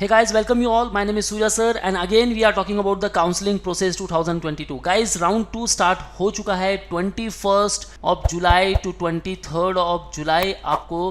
Hey guys, welcome you all. My name is Surya sir and again we are talking about the counseling process 2022. Guys, round 2 start हो चुका है 21st of July to 23rd of July. आपको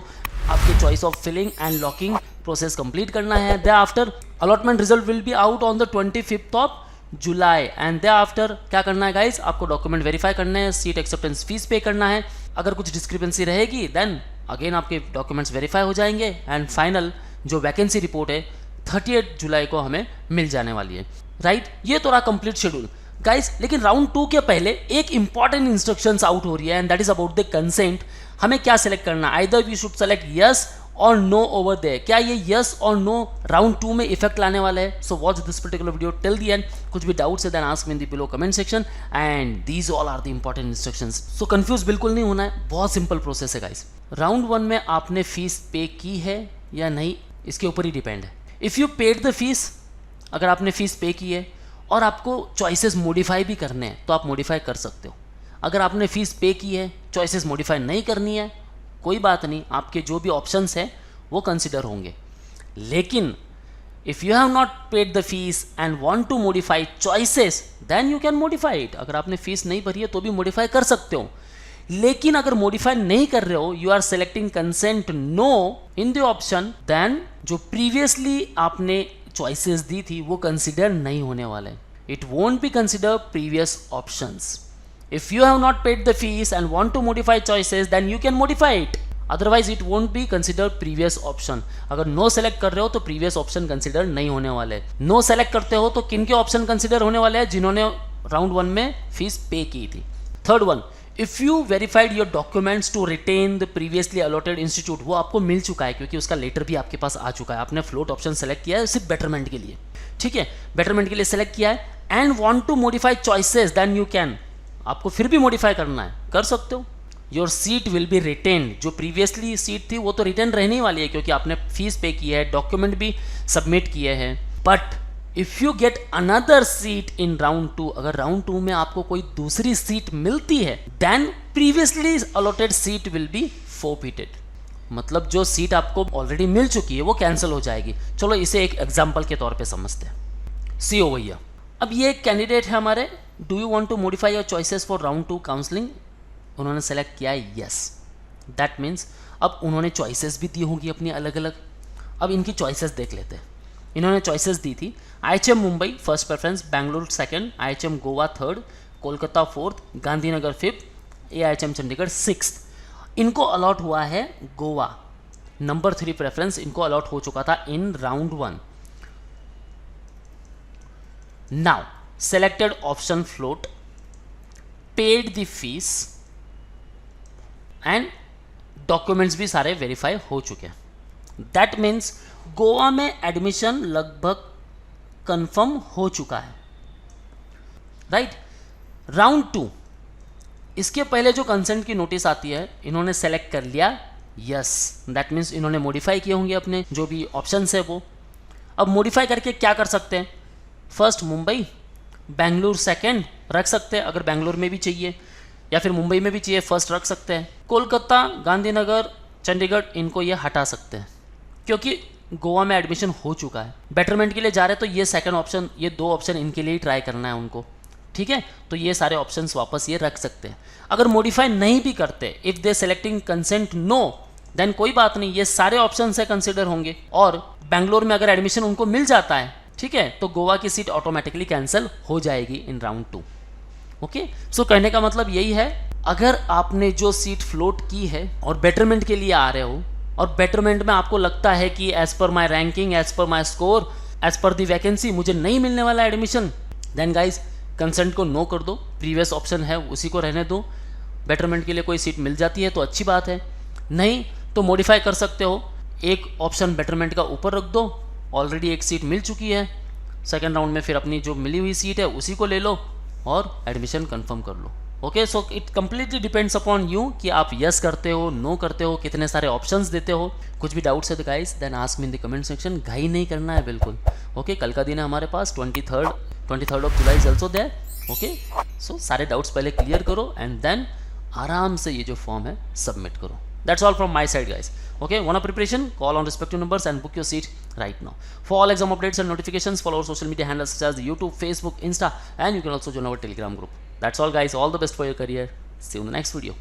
आपके choice of filling and locking process complete करना है. Thereafter allotment result will be out on the 25th of July and thereafter क्या करना है guys? आपको डॉक्यूमेंट वेरीफाई करना है, सीट एक्सेप्टेंस फीस पे करना है. अगर कुछ डिस्क्रिपेंसी रहेगी देन अगेन आपके डॉक्यूमेंट्स वेरीफाई हो जाएंगे एंड फाइनल जो वैकेंसी रिपोर्ट है 38 जुलाई को हमें मिल जाने वाली है. राइट, ये तो रहा कंप्लीट शेड्यूल गाइस. लेकिन राउंड 2 के पहले एक इंपॉर्टेंट इंस्ट्रक्शंस आउट हो रही है and that is about the consent. हमें क्या सेलेक्ट करना, either we should select yes और नो ओवर देयर. क्या ये यस और नो राउंड 2 में इफेक्ट लाने वाला है? So watch this particular video till the end. कुछ भी डाउट्स है then ask me in the below comment section and these all are the important instructions. So confuse बिल्कुल नहीं होना है, बहुत सिंपल प्रोसेस है गाइस. राउंड 1 में आपने फीस पे की है या नहीं इसके ऊपर ही डिपेंड है. If you paid the fees, अगर आपने फीस पे की है और आपको चॉइसेस मॉडिफाई भी करने हैं तो आप मॉडिफाई कर सकते हो. अगर आपने फीस पे की है, चॉइसेस मॉडिफाई नहीं करनी है, कोई बात नहीं, आपके जो भी ऑप्शंस हैं वो कंसिडर होंगे. लेकिन if you have not paid the fees and want to modify choices then you can modify it. अगर आपने फीस नहीं भरी है तो भी मॉडिफाई कर सकते हो. लेकिन अगर मॉडिफाई नहीं कर रहे हो, you are selecting consent no in the option, then जो प्रीवियसली आपने चॉइसेस दी थी वो कंसिडर नहीं होने वाले. It won't be consider previous options. If you have not paid the fees and want to modify choices then you can modify it, otherwise it won't be consider previous option. अगर no select कर रहे हो तो previous option consider नहीं होने वाले. No select करते हो तो किन के ऑप्शन कंसिडर होने वाले हैं? जिन्होंने राउंड 1 में फीस पे की थी. Third one, if you verified your documents to retain the previously allotted institute, वो आपको मिल चुका है क्योंकि उसका लेटर भी आपके पास आ चुका है. आपने फ्लोट ऑप्शन सेलेक्ट किया है सिर्फ बेटरमेंट के लिए, ठीक है, बेटरमेंट के लिए सेलेक्ट किया है and want to modify choices then you can. आपको फिर भी मॉडिफाई करना है, कर सकते हो. Your seat will be retain. जो प्रीवियसली सीट थी वो तो रिटेन रहने वाली है क्योंकि आपने फीस पे की है, डॉक्यूमेंट भी सबमिट किए हैं. But if you get another seat in round 2, अगर राउंड 2 में आपको कोई दूसरी सीट मिलती है then previously allotted seat will be forfeited. मतलब जो सीट आपको ऑलरेडी मिल चुकी है वो कैंसिल हो जाएगी. चलो इसे एक एग्जांपल के तौर पे समझते हैं. सी ओ भैया, अब ये एक कैंडिडेट है हमारे, do you want to modify your choices for round 2 counselling. उन्होंने सेलेक्ट किया है यस. दैट मीन्स अब उन्होंने चॉइसेस भी दी होंगी अपनी अलग अलग. अब इनकी चॉइसेस देख लेते हैं. इन्होंने चॉइसेस दी थी IHM Mumbai first preference, Bengaluru second, IHM Goa third, Kolkata fourth, Gandhinagar fifth, AIHM Chandigarh sixth. इनको अलॉट हुआ है गोवा. नंबर 3 प्रेफरेंस इनको अलॉट हो चुका था in round 1. Now selected option float, paid the fees and documents भी सारे वेरीफाई हो चुके हैं. दैट मीन्स गोवा में एडमिशन लगभग कंफर्म हो चुका है. राइट, राउंड 2, इसके पहले जो कंसेंट की नोटिस आती है इन्होंने सेलेक्ट कर लिया यस. दैट मीन्स इन्होंने मॉडिफाई किए होंगे अपने जो भी ऑप्शंस है वो. अब मॉडिफाई करके क्या कर सकते हैं? फर्स्ट मुंबई, बेंगलुरु सेकंड रख सकते हैं अगर बेंगलुरु में भी चाहिए, या फिर मुंबई में भी चाहिए फर्स्ट रख सकते हैं. कोलकाता, गांधीनगर, चंडीगढ़ इनको ये हटा सकते हैं क्योंकि गोवा में एडमिशन हो चुका है. बेटरमेंट के लिए जा रहे हैं तो ये सेकंड ऑप्शन, ये 2 ऑप्शन इनके लिए ही ट्राई करना है उनको, ठीक है. तो ये सारे ऑप्शंस वापस ये रख सकते हैं. अगर मॉडिफाई नहीं भी करते, if they selecting consent no, then कोई बात नहीं, ये सारे ऑप्शन से कंसिडर होंगे. और बेंगलोर में अगर एडमिशन उनको मिल जाता है, ठीक है, तो गोवा की सीट ऑटोमेटिकली कैंसिल हो जाएगी इन राउंड 2. ओके, सो कहने का मतलब यही है, अगर आपने जो सीट फ्लोट की है और बेटरमेंट के लिए आ रहे हो और बेटरमेंट में आपको लगता है कि एज पर माई रैंकिंग, एज पर माई स्कोर, एज पर दी वैकेंसी मुझे नहीं मिलने वाला एडमिशन, देन गाइज कंसेंट को नो कर दो. प्रीवियस ऑप्शन है उसी को रहने दो. बेटरमेंट के लिए कोई सीट मिल जाती है तो अच्छी बात है, नहीं तो मॉडिफाई कर सकते हो. एक ऑप्शन बेटरमेंट का ऊपर रख दो, ऑलरेडी एक सीट मिल चुकी है. सेकेंड राउंड में फिर अपनी जो मिली हुई सीट है उसी को ले लो और एडमिशन कन्फर्म कर लो. Okay, so it completely depends upon you कि आप यस करते हो, नो करते हो, कितने सारे ऑप्शंस देते हो. कुछ भी डाउट्स है तो guys then ask me in the comment section. घाई नहीं करना है बिल्कुल. ओके, कल का दिन है हमारे पास 23rd of July is also there. Okay, so सारे डाउट्स पहले क्लियर करो एंड देन आराम से ये जो फॉर्म है सबमिट करो. That's all from my side, guys. Okay, want a preparation? Call on respective numbers and book your seat right now. For all exam updates and notifications, follow our social media handles such as the YouTube, Facebook, Insta, and you can also join our Telegram group. That's all, guys. All the best for your career. See you in the next video.